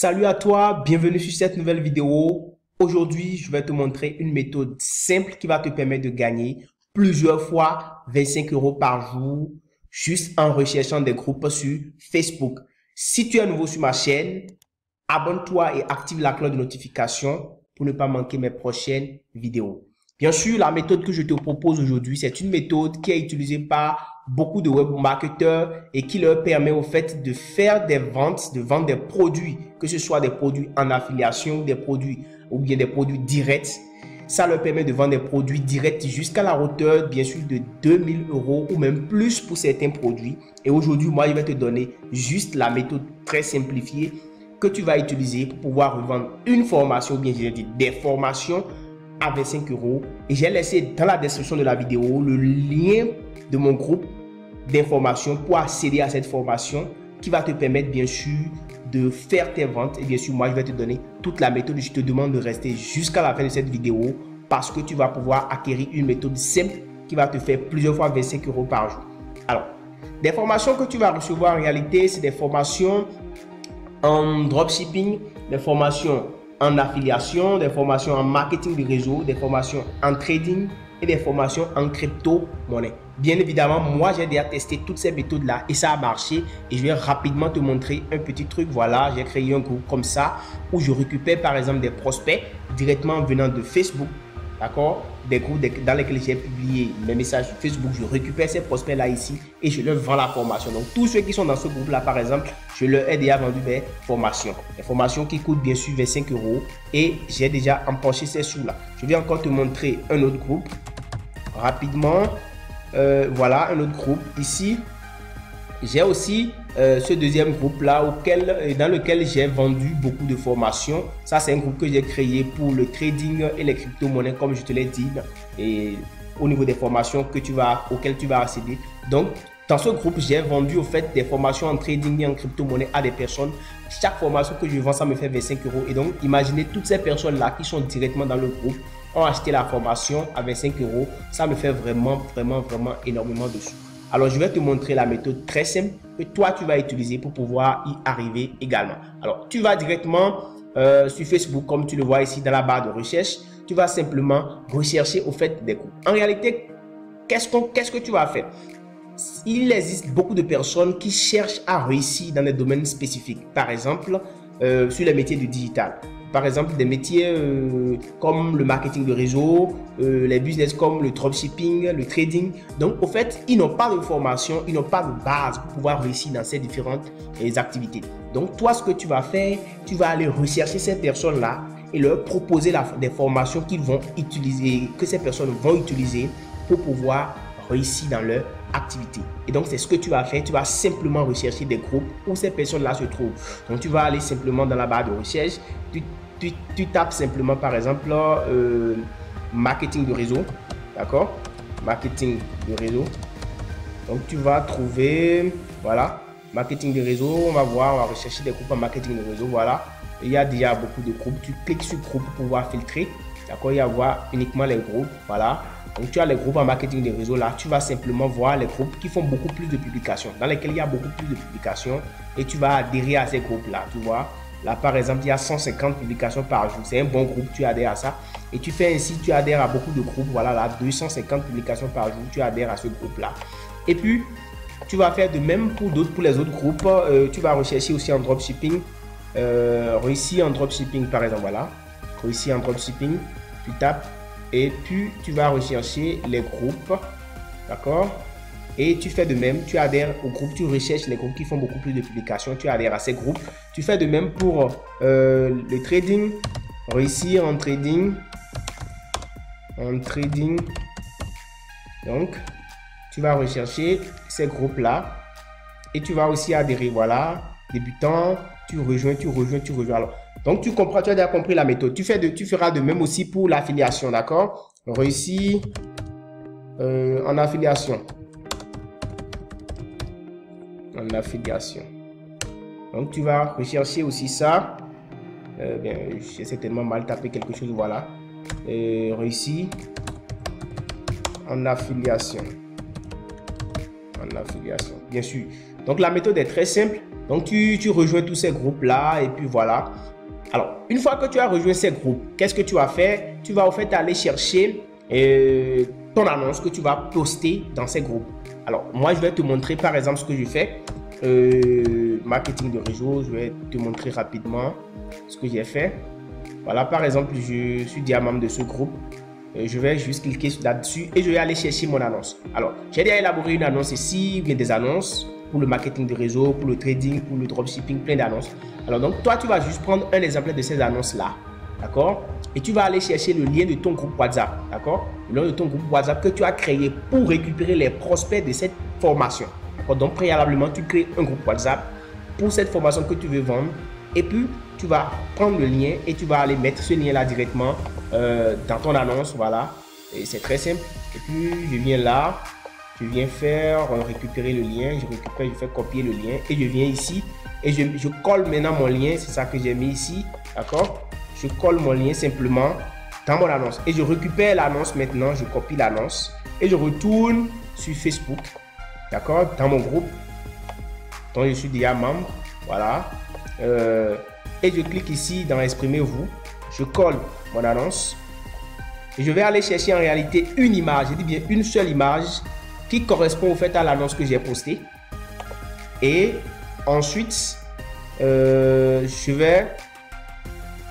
Salut à toi, bienvenue sur cette nouvelle vidéo. Aujourd'hui, je vais te montrer une méthode simple qui va te permettre de gagner plusieurs fois 25 € par jour juste en recherchant des groupes sur Facebook. Si tu es nouveau sur ma chaîne, abonne-toi et active la cloche de notification pour ne pas manquer mes prochaines vidéos. Bien sûr, la méthode que je te propose aujourd'hui, c'est une méthode qui est utilisée par beaucoup de web marketeurs et qui leur permet au fait de faire des ventes, de vendre des produits, que ce soit des produits en affiliation, des produits ou bien des produits directs. Ça leur permet de vendre des produits directs jusqu'à la hauteur, bien sûr, de 2000 € ou même plus pour certains produits. Et aujourd'hui, moi, je vais te donner juste la méthode très simplifiée que tu vas utiliser pour pouvoir revendre une formation, ou bien j'ai dit des formations à 25 € et j'ai laissé dans la description de la vidéo le lien de mon groupe d'information pour accéder à cette formation qui va te permettre bien sûr de faire tes ventes. Et bien sûr, moi je vais te donner toute la méthode. Je te demande de rester jusqu'à la fin de cette vidéo parce que tu vas pouvoir acquérir une méthode simple qui va te faire plusieurs fois 25 € par jour. Alors, des formations que tu vas recevoir en réalité, c'est des formations en dropshipping, des formations en affiliation, des formations en marketing de réseau, des formations en trading et des formations en crypto-monnaie. Bien évidemment, moi, j'ai déjà testé toutes ces méthodes-là et ça a marché. Et je vais rapidement te montrer un petit truc. Voilà, j'ai créé un groupe comme ça où je récupère par exemple des prospects directement venant de Facebook. D'accord? Des groupes dans lesquels j'ai publié mes messages sur Facebook, je récupère ces prospects-là ici et je leur vends la formation. Donc, tous ceux qui sont dans ce groupe-là, par exemple, je leur ai déjà vendu des formations. Des formations qui coûtent bien sûr 25 € et j'ai déjà empoché ces sous-là. Je vais encore te montrer un autre groupe rapidement. Voilà, un autre groupe ici. J'ai aussi ce deuxième groupe là dans lequel j'ai vendu beaucoup de formations. Ça, c'est un groupe que j'ai créé pour le trading et les crypto-monnaies, comme je te l'ai dit, et au niveau des formations auxquelles tu vas accéder. Donc, dans ce groupe, j'ai vendu au fait des formations en trading et en crypto-monnaie à des personnes. Chaque formation que je vends, ça me fait 25 €. Et donc, imaginez toutes ces personnes-là qui sont directement dans le groupe ont acheté la formation à 25 €. Ça me fait vraiment énormément de sous. Alors, je vais te montrer la méthode très simple que toi, tu vas utiliser pour pouvoir y arriver également. Alors, tu vas directement sur Facebook, comme tu le vois ici dans la barre de recherche. Tu vas simplement rechercher au fait des groupes. En réalité, qu'est-ce que tu vas faire? Il existe beaucoup de personnes qui cherchent à réussir dans des domaines spécifiques. Par exemple, sur les métiers du digital. Par exemple, des métiers comme le marketing de réseau, les business comme le dropshipping, le trading. Donc, au fait, ils n'ont pas de formation, ils n'ont pas de base pour pouvoir réussir dans ces différentes activités. Donc, toi, ce que tu vas faire, tu vas aller rechercher ces personnes-là et leur proposer des formations qu'ils vont utiliser, que ces personnes vont utiliser pour pouvoir réussir dans leur activité. Et donc, c'est ce que tu vas faire. Tu vas simplement rechercher des groupes où ces personnes-là se trouvent. Donc, tu vas aller simplement dans la barre de recherche. Tu tapes simplement, par exemple, marketing de réseau. D'accord? Marketing de réseau. Donc, tu vas trouver, voilà, marketing de réseau. On va voir, on va rechercher des groupes en marketing de réseau. Voilà. Il y a déjà beaucoup de groupes. Tu cliques sur groupe pour pouvoir filtrer. D'accord? Il y a voir uniquement les groupes. Voilà. Donc, tu as les groupes en marketing de réseau. Là, tu vas simplement voir les groupes qui font beaucoup plus de publications, dans lesquels il y a beaucoup plus de publications et tu vas adhérer à ces groupes-là. Tu vois, là, par exemple, il y a 150 publications par jour. C'est un bon groupe, tu adhères à ça. Et tu fais ainsi, tu adhères à beaucoup de groupes. Voilà, là, 250 publications par jour, tu adhères à ce groupe-là. Et puis, tu vas faire de même pour les autres groupes. Tu vas rechercher aussi en dropshipping. Réussir en dropshipping, par exemple, voilà. Réussir en dropshipping, tu tapes. Et puis, tu vas rechercher les groupes, d'accord? Et tu fais de même, tu adhères au groupe, tu recherches les groupes qui font beaucoup plus de publications, tu adhères à ces groupes. Tu fais de même pour le trading, réussir en trading. Donc, tu vas rechercher ces groupes-là et tu vas aussi adhérer, voilà, débutant, tu rejoins. Alors, donc, tu comprends, tu as déjà compris la méthode. Tu feras de même aussi pour l'affiliation, d'accord? Réussir en affiliation. Donc, tu vas rechercher aussi ça. Bien, j'ai certainement mal tapé quelque chose, voilà. Réussir en affiliation. en affiliation, bien sûr. Donc, la méthode est très simple. Donc, tu rejoins tous ces groupes-là et puis voilà. Alors, une fois que tu as rejoint ces groupes, qu'est-ce que tu vas faire? Tu vas au fait aller chercher ton annonce que tu vas poster dans ces groupes. Alors, moi, je vais te montrer par exemple ce que je fais. Marketing de réseau, je vais te montrer rapidement ce que j'ai fait. Voilà, par exemple, je suis déjà membre de ce groupe. Je vais juste cliquer là-dessus et je vais aller chercher mon annonce. Alors, j'ai déjà élaboré une annonce ici, bien des annonces pour le marketing de réseau, pour le trading, pour le dropshipping, plein d'annonces. Alors, donc, toi, tu vas juste prendre un exemplaire de ces annonces-là, d'accord? Et tu vas aller chercher le lien de ton groupe WhatsApp, d'accord? Le lien de ton groupe WhatsApp que tu as créé pour récupérer les prospects de cette formation. Donc, préalablement, tu crées un groupe WhatsApp pour cette formation que tu veux vendre. Et puis, tu vas prendre le lien et tu vas aller mettre ce lien-là directement dans ton annonce. Voilà. Et c'est très simple. Et puis, je viens là. Je viens faire récupérer le lien. Je récupère, je fais copier le lien. Et je viens ici. Et je colle maintenant mon lien. C'est ça que j'ai mis ici. D'accord? Je colle mon lien simplement dans mon annonce. Et je récupère l'annonce maintenant. Je copie l'annonce. Et je retourne sur Facebook. D'accord, dans mon groupe dont je suis déjà membre, voilà, et je clique ici dans exprimez-vous, je colle mon annonce et je vais aller chercher en réalité une image, je dis bien une seule image qui correspond au fait à l'annonce que j'ai postée et ensuite je vais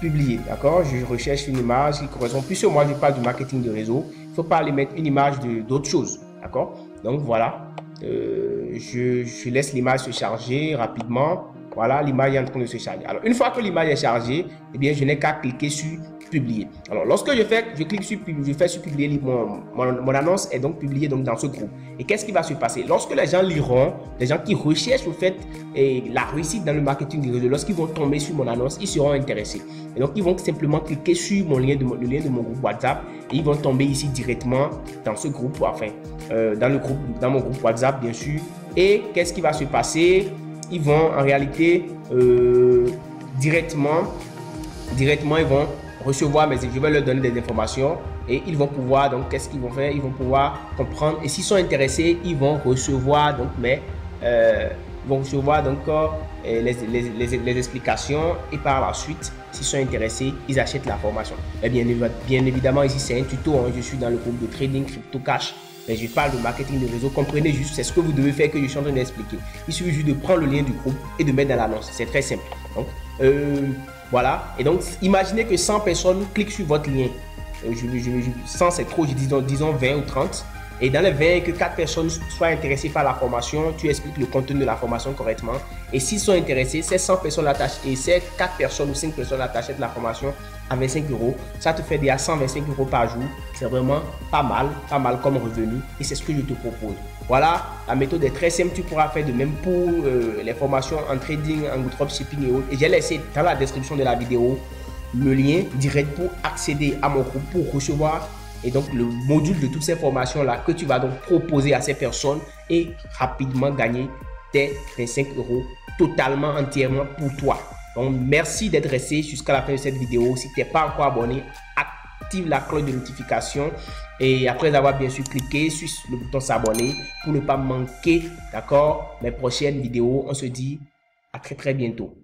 publier, d'accord, je recherche une image qui correspond, puisque moi je parle du marketing de réseau, il ne faut pas aller mettre une image d'autre chose, d'accord, donc voilà. Je laisse l'image se charger rapidement. Voilà, l'image est en train de se charger. Alors, une fois que l'image est chargée, eh bien, je n'ai qu'à cliquer sur publier. Alors, lorsque je clique sur publier, je fais sur publier, mon annonce est donc publiée donc, dans ce groupe. Et qu'est-ce qui va se passer? Lorsque les gens liront, les gens qui recherchent au fait la réussite dans le marketing du réseau, lorsqu'ils vont tomber sur mon annonce, ils seront intéressés. Et donc, ils vont simplement cliquer sur le lien de mon groupe WhatsApp et ils vont tomber ici directement dans ce groupe, enfin, dans mon groupe WhatsApp, bien sûr. Et qu'est-ce qui va se passer? Ils vont en réalité directement, ils vont recevoir, mais je vais leur donner des informations et ils vont pouvoir, donc qu'est-ce qu'ils vont faire? Ils vont pouvoir comprendre et s'ils sont intéressés, ils vont recevoir donc les explications et par la suite, s'ils sont intéressés, ils achètent la formation. Et bien évidemment, ici c'est un tuto, hein, je suis dans le groupe de trading crypto cash. Mais je parle de marketing de réseau, comprenez juste, c'est ce que vous devez faire que je suis en train d'expliquer. Il suffit juste de prendre le lien du groupe et de mettre dans l'annonce, c'est très simple. Donc, voilà, et donc imaginez que 100 personnes cliquent sur votre lien. 100 c'est trop, disons 20 ou 30. Et dans les 20, que 4 personnes soient intéressées par la formation, tu expliques le contenu de la formation correctement. Et s'ils sont intéressés, ces 100 personnes l'attachent et ces 4 personnes ou 5 personnes achètent la formation à 25 €. Ça te fait déjà 125 € par jour. C'est vraiment pas mal comme revenu. Et c'est ce que je te propose. Voilà, la méthode est très simple. Tu pourras faire de même pour les formations en trading, en dropshipping et autres. Et j'ai laissé dans la description de la vidéo le lien direct pour accéder à mon groupe, pour recevoir et donc le module de toutes ces formations là que tu vas donc proposer à ces personnes et rapidement gagner tes 25 € totalement, entièrement pour toi. Donc merci d'être resté jusqu'à la fin de cette vidéo. Si tu n'es pas encore abonné, active la cloche de notification et après avoir bien sûr cliqué sur le bouton s'abonner pour ne pas manquer, d'accord, mes prochaines vidéos. On se dit à très bientôt.